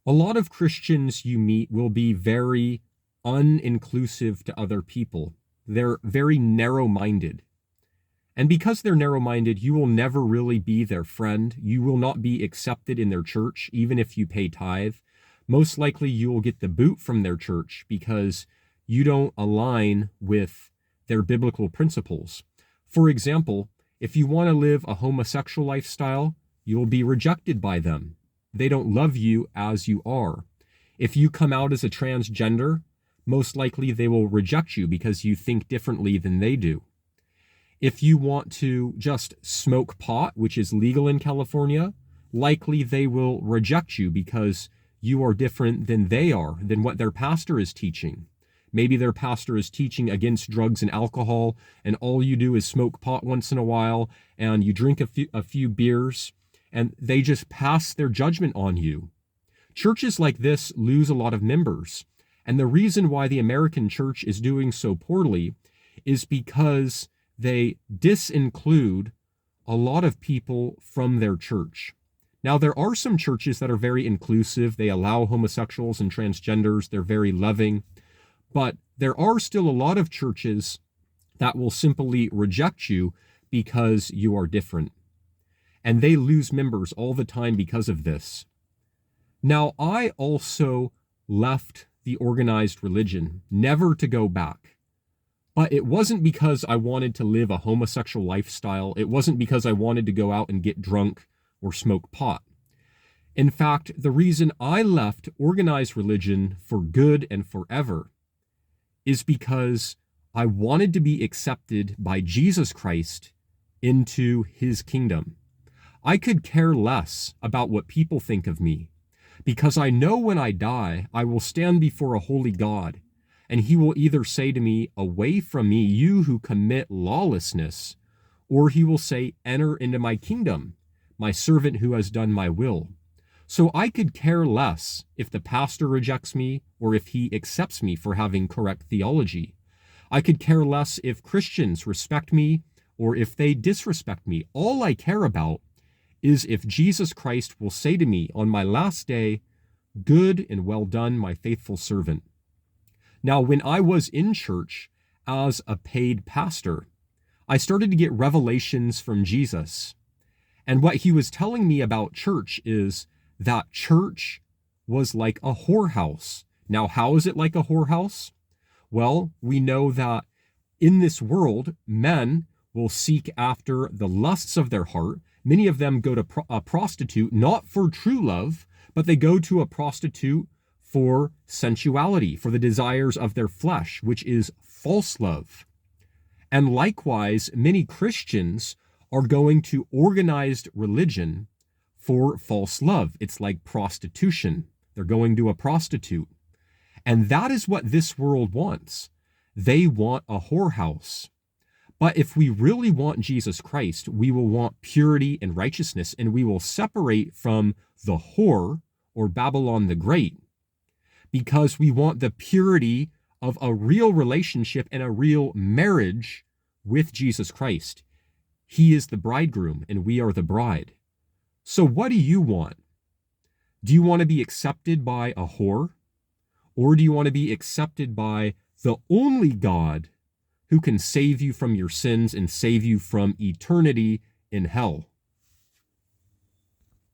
A lot of Christians you meet will be very uninclusive to other people. They're very narrow-minded. And because they're narrow-minded, you will never really be their friend. You will not be accepted in their church, even if you pay tithe. Most likely you will get the boot from their church because you don't align with their biblical principles. For example, if you want to live a homosexual lifestyle, you will be rejected by them. They don't love you as you are. If you come out as a transgender, most likely they will reject you because you think differently than they do. If you want to just smoke pot, which is legal in California, likely they will reject you because you are different than they are, than what their pastor is teaching. Maybe their pastor is teaching against drugs and alcohol, and all you do is smoke pot once in a while, and you drink a few beers, and they just pass their judgment on you. Churches like this lose a lot of members. And the reason why the American church is doing so poorly is because they disinclude a lot of people from their church. Now, there are some churches that are very inclusive. They allow homosexuals and transgenders. They're very loving. But there are still a lot of churches that will simply reject you because you are different. And they lose members all the time because of this. Now, I also left the organized religion, never to go back. But it wasn't because I wanted to live a homosexual lifestyle. It wasn't because I wanted to go out and get drunk or smoke pot. In fact, the reason I left organized religion for good and forever is because I wanted to be accepted by Jesus Christ into his kingdom. I could care less about what people think of me, because I know when I die, I will stand before a holy God, and he will either say to me, "Away from me, you who commit lawlessness," or he will say, "Enter into my kingdom, my servant who has done my will." So I could care less if the pastor rejects me or if he accepts me for having correct theology. I could care less if Christians respect me or if they disrespect me. All I care about is if Jesus Christ will say to me on my last day, "Good and well done, my faithful servant." Now, when I was in church as a paid pastor, I started to get revelations from Jesus. And what he was telling me about church is that church was like a whorehouse. Now, how is it like a whorehouse? Well, we know that in this world, men will seek after the lusts of their heart. Many of them go to a prostitute, not for true love, but they go to a prostitute for sensuality, for the desires of their flesh, which is false love. And likewise, many Christians are going to organized religion for false love. It's like prostitution. They're going to a prostitute. And that is what this world wants. They want a whorehouse. But if we really want Jesus Christ, we will want purity and righteousness, and we will separate from the whore or Babylon the Great, because we want the purity of a real relationship and a real marriage with Jesus Christ. He is the bridegroom and we are the bride. So what do you want? Do you want to be accepted by a whore? Or do you want to be accepted by the only God who can save you from your sins and save you from eternity in hell?